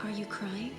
Are you crying?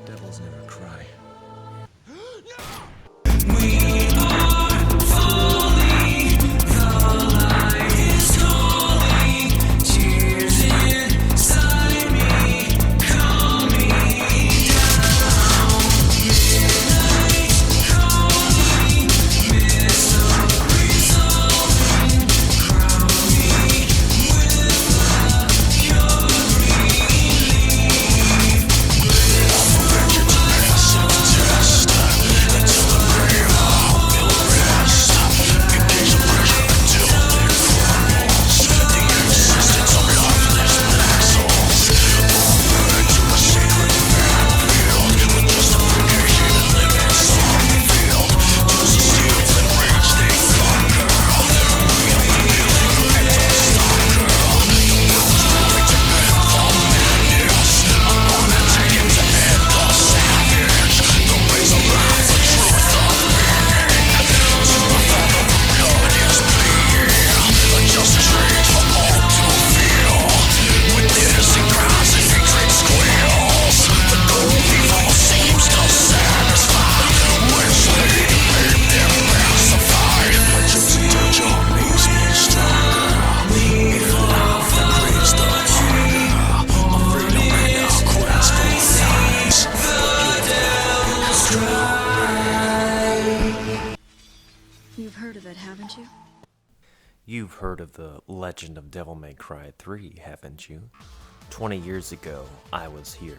Devils never cry. You've heard of it, haven't you? You've heard of the legend of Devil May Cry 3, haven't you? 20 years ago, I was here.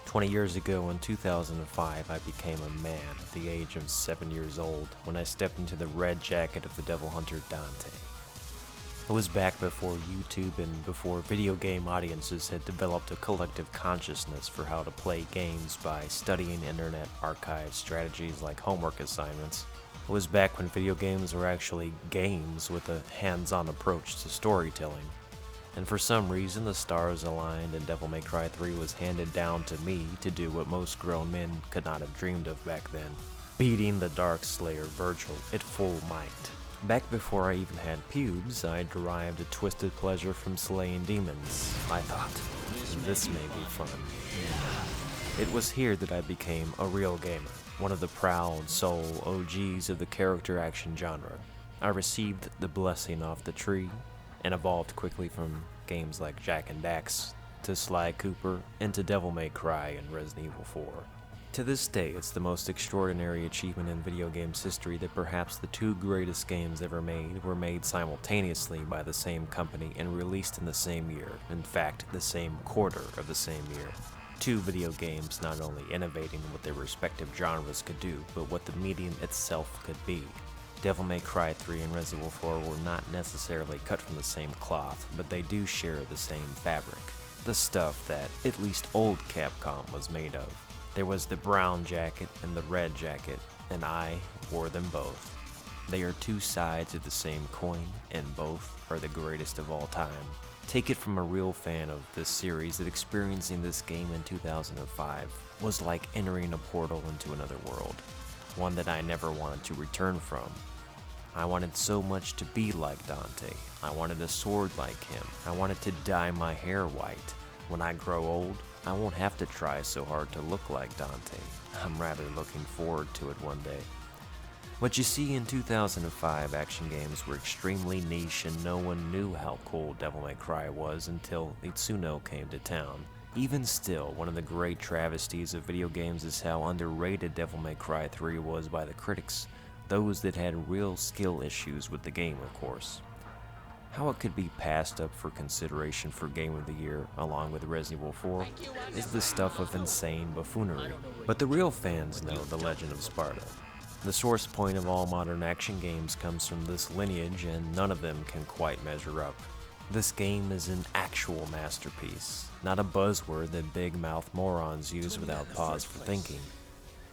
20 years ago in 2005, I became a man at the age of 7 years old when I stepped into the red jacket of the devil hunter Dante. It was back before YouTube and before video game audiences had developed a collective consciousness for how to play games by studying internet archive strategies like homework assignments. It was back when video games were actually games with a hands-on approach to storytelling. And for some reason, the stars aligned and Devil May Cry 3 was handed down to me to do what most grown men could not have dreamed of back then. Beating the Dark Slayer Vergil at full might. Back before I even had pubes, I derived a twisted pleasure from slaying demons. I thought, this may be fun. It was here that I became a real gamer, one of the proud soul OGs of the character action genre. I received the blessing off the tree, and evolved quickly from games like Jak and Dax, to Sly Cooper, and to Devil May Cry and Resident Evil 4. To this day, it's the most extraordinary achievement in video games history that perhaps the two greatest games ever made were made simultaneously by the same company and released in the same year, in fact, the same quarter of the same year. Two video games not only innovating what their respective genres could do, but what the medium itself could be. Devil May Cry 3 and Resident Evil 4 were not necessarily cut from the same cloth, but they do share the same fabric. The stuff that, at least old Capcom, was made of. There was the brown jacket and the red jacket, and I wore them both. They are two sides of the same coin, and both are the greatest of all time. Take it from a real fan of this series that experiencing this game in 2005 was like entering a portal into another world, one that I never wanted to return from. I wanted so much to be like Dante. I wanted a sword like him. I wanted to dye my hair white. When I grow old, I won't have to try so hard to look like Dante. I'm rather looking forward to it one day. But you see, in 2005, action games were extremely niche and no one knew how cool Devil May Cry was until Itsuno came to town. Even still, one of the great travesties of video games is how underrated Devil May Cry 3 was by the critics, those that had real skill issues with the game, of course. How it could be passed up for consideration for Game of the Year, along with Resident Evil 4, is the stuff of insane buffoonery. But the real fans know The Legend of Sparta. The source point of all modern action games comes from this lineage, and none of them can quite measure up. This game is an actual masterpiece, not a buzzword that big-mouth morons use without pause for thinking.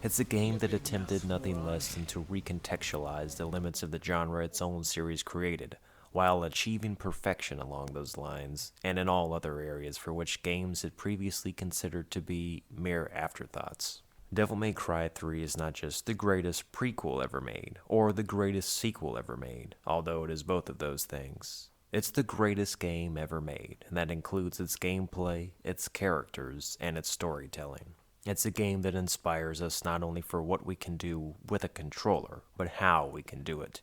It's a game that attempted nothing less than to recontextualize the limits of the genre its own series created, while achieving perfection along those lines, and in all other areas for which games had previously considered to be mere afterthoughts. Devil May Cry 3 is not just the greatest prequel ever made, or the greatest sequel ever made, although it is both of those things. It's the greatest game ever made, and that includes its gameplay, its characters, and its storytelling. It's a game that inspires us not only for what we can do with a controller, but how we can do it.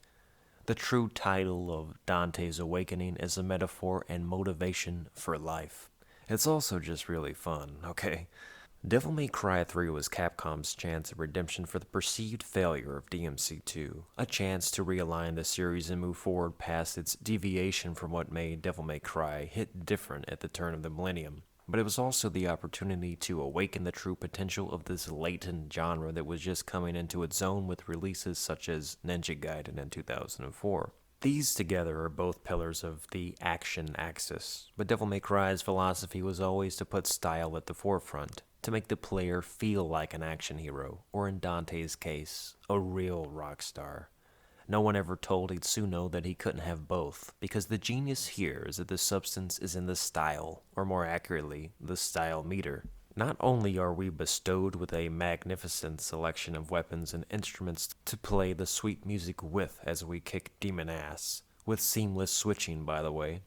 The true title of Dante's Awakening is a metaphor and motivation for life. It's also just really fun, okay? Devil May Cry 3 was Capcom's chance of redemption for the perceived failure of DMC2, a chance to realign the series and move forward past its deviation from what made Devil May Cry hit different at the turn of the millennium. But it was also the opportunity to awaken the true potential of this latent genre that was just coming into its own with releases such as Ninja Gaiden in 2004. These together are both pillars of the action axis, but Devil May Cry's philosophy was always to put style at the forefront, to make the player feel like an action hero, or in Dante's case, a real rock star. No one ever told Itsuno that he couldn't have both, because the genius here is that the substance is in the style, or more accurately, the style meter. Not only are we bestowed with a magnificent selection of weapons and instruments to play the sweet music with as we kick demon ass, with seamless switching by the way,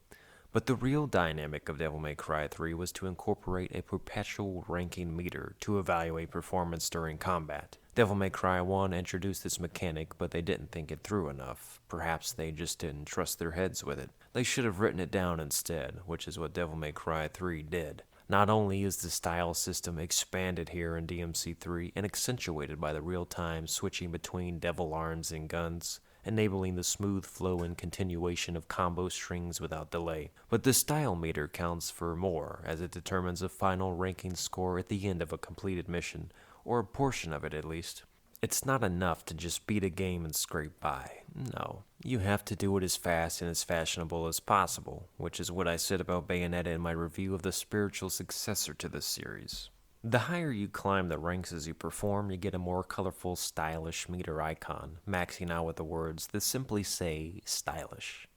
but the real dynamic of Devil May Cry 3 was to incorporate a perpetual ranking meter to evaluate performance during combat. Devil May Cry 1 introduced this mechanic, but they didn't think it through enough. Perhaps they just didn't trust their heads with it. They should have written it down instead, which is what Devil May Cry 3 did. Not only is the style system expanded here in DMC3 and accentuated by the real-time switching between devil arms and guns, enabling the smooth flow and continuation of combo strings without delay, but the style meter counts for more as it determines a final ranking score at the end of a completed mission, or a portion of it at least. It's not enough to just beat a game and scrape by. No, you have to do it as fast and as fashionable as possible, which is what I said about Bayonetta in my review of the spiritual successor to this series. The higher you climb the ranks as you perform, you get a more colorful, stylish meter icon, maxing out with the words that simply say, stylish.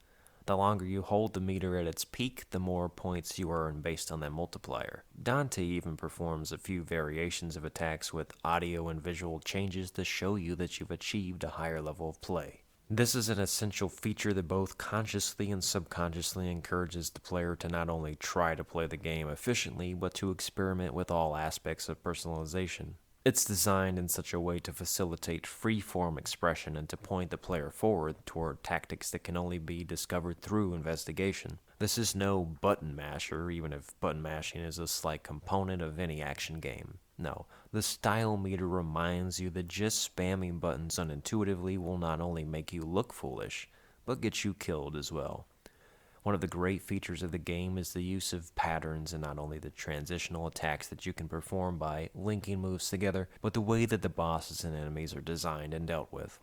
The longer you hold the meter at its peak, the more points you earn based on that multiplier. Dante even performs a few variations of attacks with audio and visual changes to show you that you've achieved a higher level of play. This is an essential feature that both consciously and subconsciously encourages the player to not only try to play the game efficiently, but to experiment with all aspects of personalization. It's designed in such a way to facilitate free-form expression and to point the player forward toward tactics that can only be discovered through investigation. This is no button masher, even if button mashing is a slight component of any action game. No, the style meter reminds you that just spamming buttons unintuitively will not only make you look foolish, but get you killed as well. One of the great features of the game is the use of patterns and not only the transitional attacks that you can perform by linking moves together, but the way that the bosses and enemies are designed and dealt with.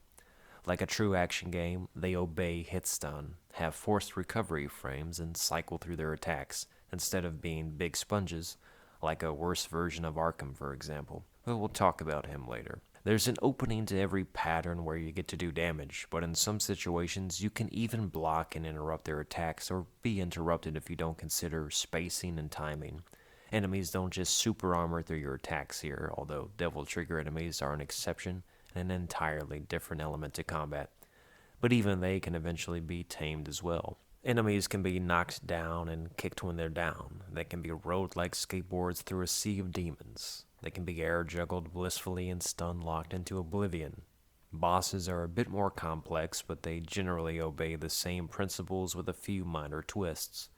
Like a true action game, they obey hit stun, have forced recovery frames, and cycle through their attacks, instead of being big sponges, like a worse version of Arkham, for example. But we'll talk about him later. There's an opening to every pattern where you get to do damage, but in some situations you can even block and interrupt their attacks or be interrupted if you don't consider spacing and timing. Enemies don't just super armor through your attacks here, although Devil Trigger enemies are an exception and an entirely different element to combat. But even they can eventually be tamed as well. Enemies can be knocked down and kicked when they're down. They can be rode like skateboards through a sea of demons. They can be air juggled blissfully and stun locked into oblivion. Bosses are a bit more complex, but they generally obey the same principles with a few minor twists.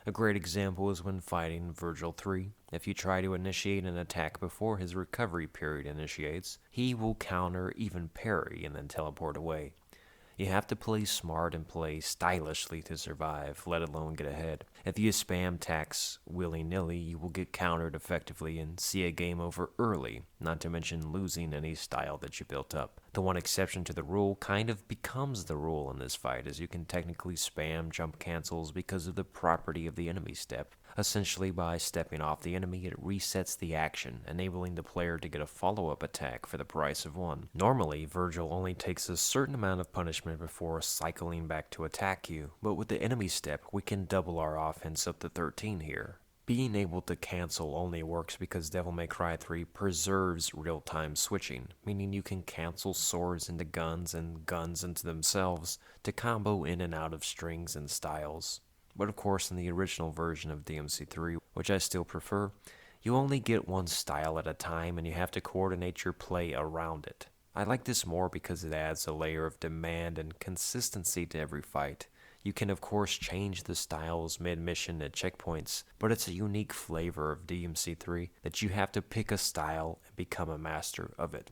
A great example is when fighting Vergil 3. If you try to initiate an attack before his recovery period initiates, he will counter, even parry, and then teleport away. You have to play smart and play stylishly to survive, let alone get ahead. If you spam attacks willy-nilly, you will get countered effectively and see a game over early, not to mention losing any style that you built up. The one exception to the rule kind of becomes the rule in this fight, as you can technically spam jump cancels because of the property of the enemy step. Essentially, by stepping off the enemy, it resets the action, enabling the player to get a follow-up attack for the price of one. Normally, Vergil only takes a certain amount of punishment before cycling back to attack you, but with the enemy step, we can double our offense up to 13 here. Being able to cancel only works because Devil May Cry 3 preserves real-time switching, meaning you can cancel swords into guns and guns into themselves to combo in and out of strings and styles. But of course, in the original version of DMC3, which I still prefer, you only get one style at a time and you have to coordinate your play around it. I like this more because it adds a layer of demand and consistency to every fight. You can of course change the styles mid-mission at checkpoints, but it's a unique flavor of DMC3 that you have to pick a style and become a master of it.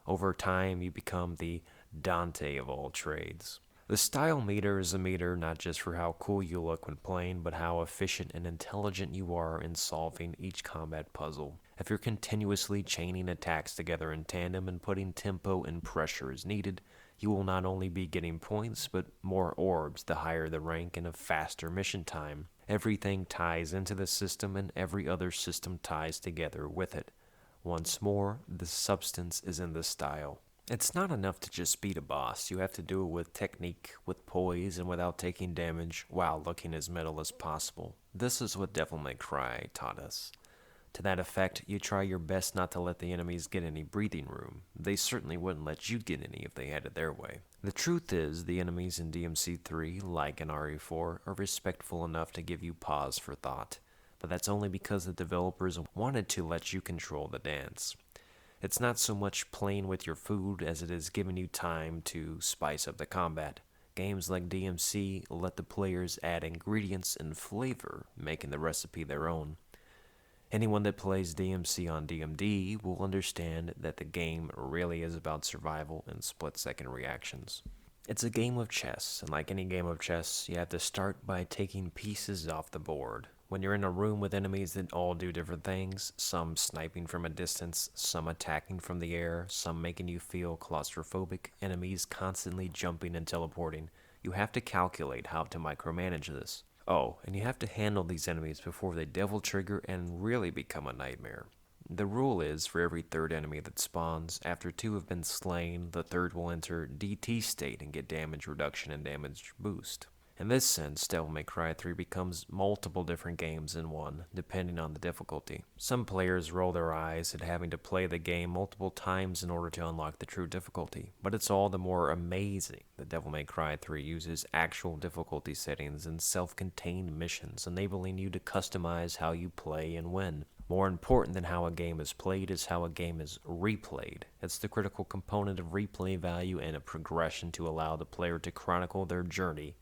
Over time, you become the Dante of all trades. The style meter is a meter not just for how cool you look when playing, but how efficient and intelligent you are in solving each combat puzzle. If you're continuously chaining attacks together in tandem and putting tempo and pressure as needed, you will not only be getting points, but more orbs the higher the rank and a faster mission time. Everything ties into the system and every other system ties together with it. Once more, the substance is in the style. It's not enough to just beat a boss. You have to do it with technique, with poise, and without taking damage while looking as metal as possible. This is what Devil May Cry taught us. To that effect, you try your best not to let the enemies get any breathing room. They certainly wouldn't let you get any if they had it their way. The truth is, the enemies in DMC3, like in RE4, are respectful enough to give you pause for thought. But that's only because the developers wanted to let you control the dance. It's not so much playing with your food as it is giving you time to spice up the combat. Games like DMC let the players add ingredients and flavor, making the recipe their own. Anyone that plays DMC on DMD will understand that the game really is about survival and split-second reactions. It's a game of chess, and like any game of chess, you have to start by taking pieces off the board. When you're in a room with enemies that all do different things, some sniping from a distance, some attacking from the air, some making you feel claustrophobic, enemies constantly jumping and teleporting, you have to calculate how to micromanage this. Oh, and you have to handle these enemies before they devil trigger and really become a nightmare. The rule is, for every third enemy that spawns, after 2 have been slain, the third will enter DT state and get damage reduction and damage boost. In this sense, Devil May Cry 3 becomes multiple different games in one, depending on the difficulty. Some players roll their eyes at having to play the game multiple times in order to unlock the true difficulty, but it's all the more amazing that Devil May Cry 3 uses actual difficulty settings and self-contained missions, enabling you to customize how you play and when. More important than how a game is played is how a game is replayed. It's the critical component of replay value and a progression to allow the player to chronicle their journey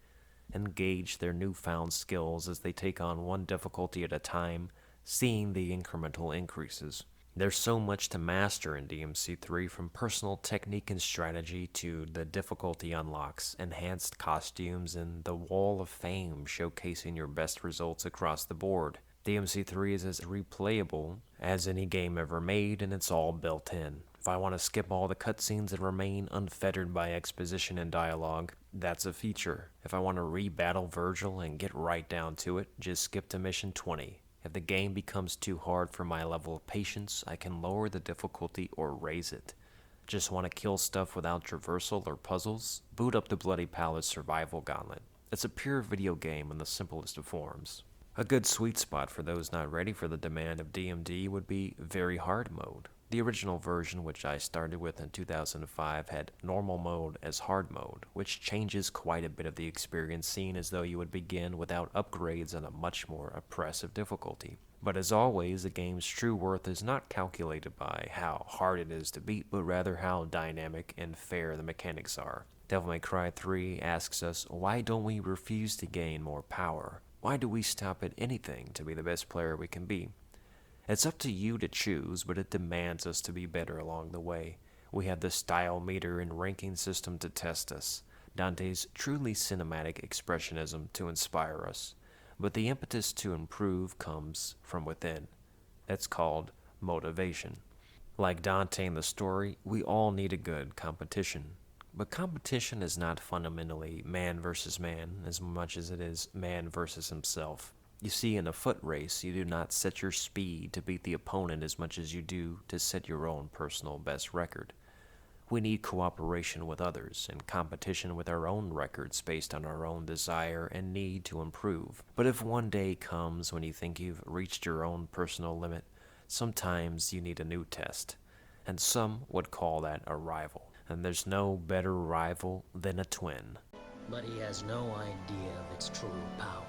and gauge their newfound skills as they take on one difficulty at a time, seeing the incremental increases. There's so much to master in DMC3, from personal technique and strategy to the difficulty unlocks, enhanced costumes, and the Wall of Fame showcasing your best results across the board. DMC3 is as replayable as any game ever made, and it's all built in. If I want to skip all the cutscenes and remain unfettered by exposition and dialogue, that's a feature. If I want to re-battle Vergil and get right down to it, just skip to mission 20. If the game becomes too hard for my level of patience, I can lower the difficulty or raise it. Just want to kill stuff without traversal or puzzles? Boot up the Bloody Palace Survival Gauntlet. It's a pure video game in the simplest of forms. A good sweet spot for those not ready for the demand of DMD would be Very Hard mode. The original version, which I started with in 2005, had normal mode as hard mode, which changes quite a bit of the experience, seen as though you would begin without upgrades on a much more oppressive difficulty. But as always, the game's true worth is not calculated by how hard it is to beat, but rather how dynamic and fair the mechanics are. Devil May Cry 3 asks us, why don't we refuse to gain more power? Why do we stop at anything to be the best player we can be? It's up to you to choose, but it demands us to be better along the way. We have the style meter and ranking system to test us, Dante's truly cinematic expressionism to inspire us. But the impetus to improve comes from within. That's called motivation. Like Dante in the story, we all need a good competition. But competition is not fundamentally man versus man as much as it is man versus himself. You see, in a foot race, you do not set your speed to beat the opponent as much as you do to set your own personal best record. We need cooperation with others and competition with our own records based on our own desire and need to improve. But if one day comes when you think you've reached your own personal limit, sometimes you need a new test. And some would call that a rival. And there's no better rival than a twin. But he has no idea of its true power.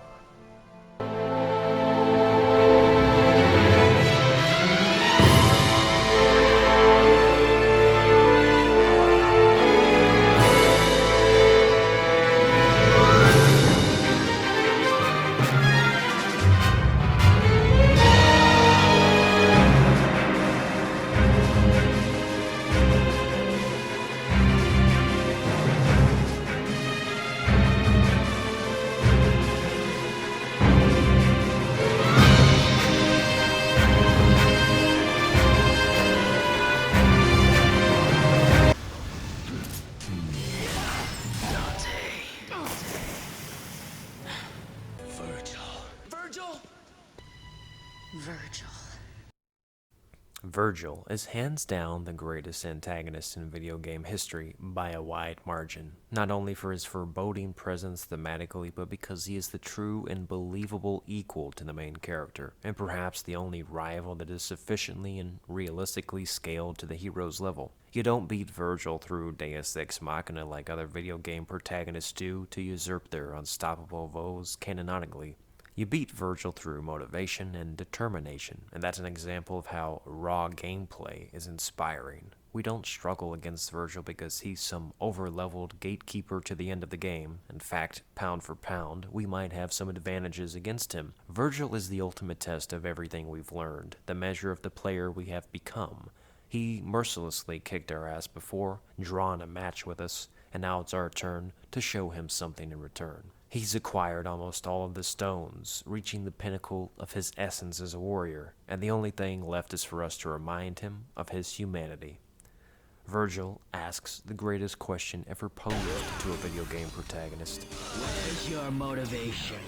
Vergil is hands down the greatest antagonist in video game history by a wide margin, not only for his foreboding presence thematically, but because he is the true and believable equal to the main character, and perhaps the only rival that is sufficiently and realistically scaled to the hero's level. You don't beat Vergil through Deus Ex Machina like other video game protagonists do to usurp their unstoppable woes canonically. You beat Vergil through motivation and determination, and that's an example of how raw gameplay is inspiring. We don't struggle against Vergil because he's some over-leveled gatekeeper to the end of the game. In fact, pound for pound, we might have some advantages against him. Vergil is the ultimate test of everything we've learned, the measure of the player we have become. He mercilessly kicked our ass before, drawn a match with us, and now it's our turn to show him something in return. He's acquired almost all of the stones, reaching the pinnacle of his essence as a warrior, and the only thing left is for us to remind him of his humanity. Vergil asks the greatest question ever posed to a video game protagonist. Where's your motivation?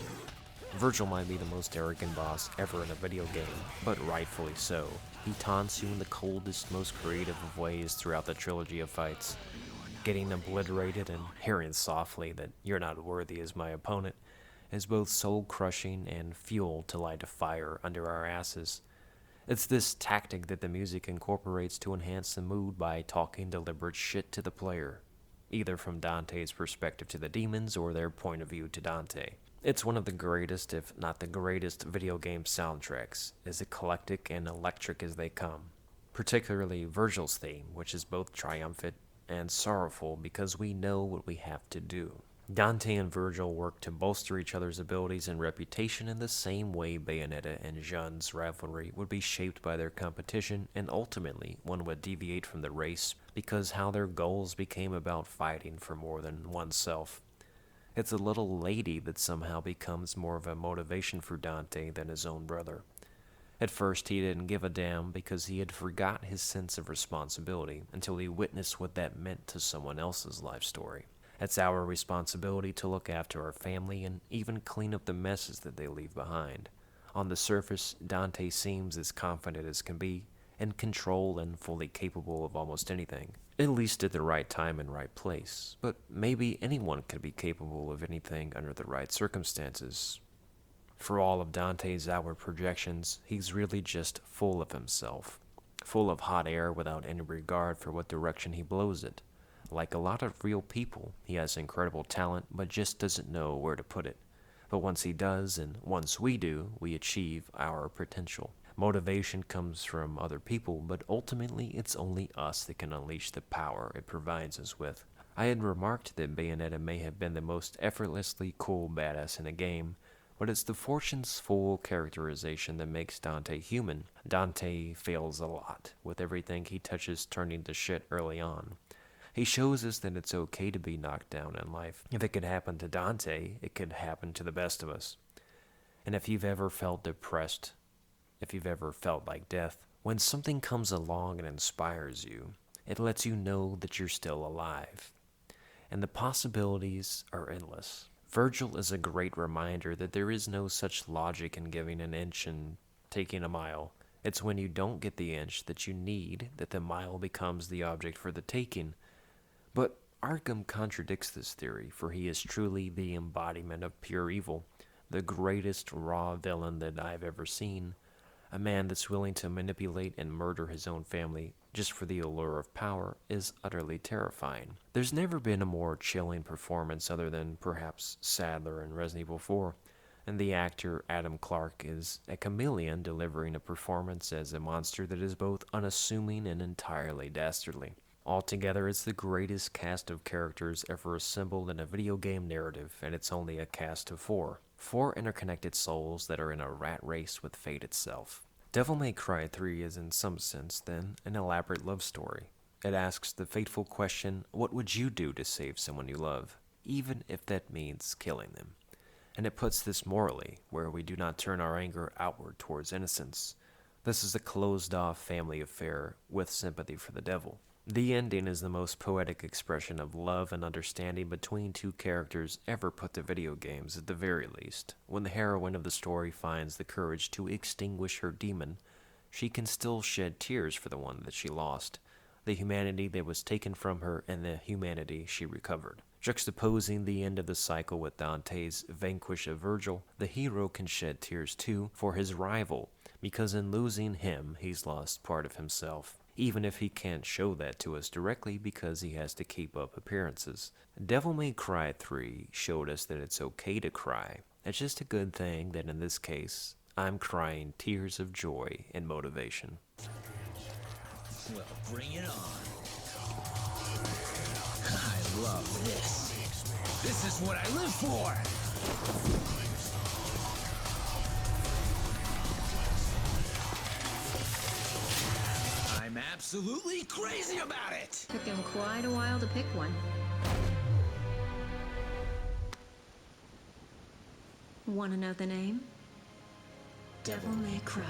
Vergil might be the most arrogant boss ever in a video game, but rightfully so. He taunts you in the coldest, most creative of ways throughout the trilogy of fights. Getting obliterated and hearing softly that you're not worthy as my opponent is both soul-crushing and fuel to light a fire under our asses. It's this tactic that the music incorporates to enhance the mood by talking deliberate shit to the player, either from Dante's perspective to the demons or their point of view to Dante. It's one of the greatest, if not the greatest, video game soundtracks, as eclectic and electric as they come. Particularly Vergil's theme, which is both triumphant and sorrowful because we know what we have to do. Dante and Vergil work to bolster each other's abilities and reputation in the same way Bayonetta and Jeanne's rivalry would be shaped by their competition, and ultimately one would deviate from the race because how their goals became about fighting for more than oneself. It's a little lady that somehow becomes more of a motivation for Dante than his own brother. At first, he didn't give a damn because he had forgot his sense of responsibility until he witnessed what that meant to someone else's life story. It's our responsibility to look after our family and even clean up the messes that they leave behind. On the surface, Dante seems as confident as can be, in control and fully capable of almost anything. At least at the right time and right place. But maybe anyone could be capable of anything under the right circumstances. For all of Dante's outward projections, he's really just full of himself. Full of hot air without any regard for what direction he blows it. Like a lot of real people, he has incredible talent, but just doesn't know where to put it. But once he does, and once we do, we achieve our potential. Motivation comes from other people, but ultimately it's only us that can unleash the power it provides us with. I had remarked that Bayonetta may have been the most effortlessly cool badass in the game, but it's the fortune's full characterization that makes Dante human. Dante fails a lot, with everything he touches turning to shit early on. He shows us that it's okay to be knocked down in life. If it could happen to Dante, it could happen to the best of us. And if you've ever felt depressed, if you've ever felt like death, when something comes along and inspires you, it lets you know that you're still alive. And the possibilities are endless. Vergil is a great reminder that there is no such logic in giving an inch and taking a mile. It's when you don't get the inch that you need that the mile becomes the object for the taking. But Arkham contradicts this theory, for he is truly the embodiment of pure evil, the greatest raw villain that I've ever seen, a man that's willing to manipulate and murder his own family just for the allure of power is utterly terrifying. There's never been a more chilling performance other than perhaps Sadler in Resident Evil 4, and the actor Adam Clark is a chameleon delivering a performance as a monster that is both unassuming and entirely dastardly. Altogether, it's the greatest cast of characters ever assembled in a video game narrative, and it's only a cast of four. Four interconnected souls that are in a rat race with fate itself. Devil May Cry 3 is in some sense, then, an elaborate love story. It asks the fateful question, what would you do to save someone you love, even if that means killing them? And it puts this morally, where we do not turn our anger outward towards innocence. This is a closed-off family affair with sympathy for the devil. The ending is the most poetic expression of love and understanding between two characters ever put to video games, at the very least. When the heroine of the story finds the courage to extinguish her demon, she can still shed tears for the one that she lost, the humanity that was taken from her and the humanity she recovered. Juxtaposing the end of the cycle with Dante's vanquish of Vergil, the hero can shed tears too for his rival, because in losing him, he's lost part of himself. Even if he can't show that to us directly because he has to keep up appearances. Devil May Cry 3 showed us that it's okay to cry. It's just a good thing that in this case, I'm crying tears of joy and motivation. Well, bring it on. I love this. This is what I live for! I'm absolutely crazy about it! Took him quite a while to pick one. Want to know the name? Devil May Cry.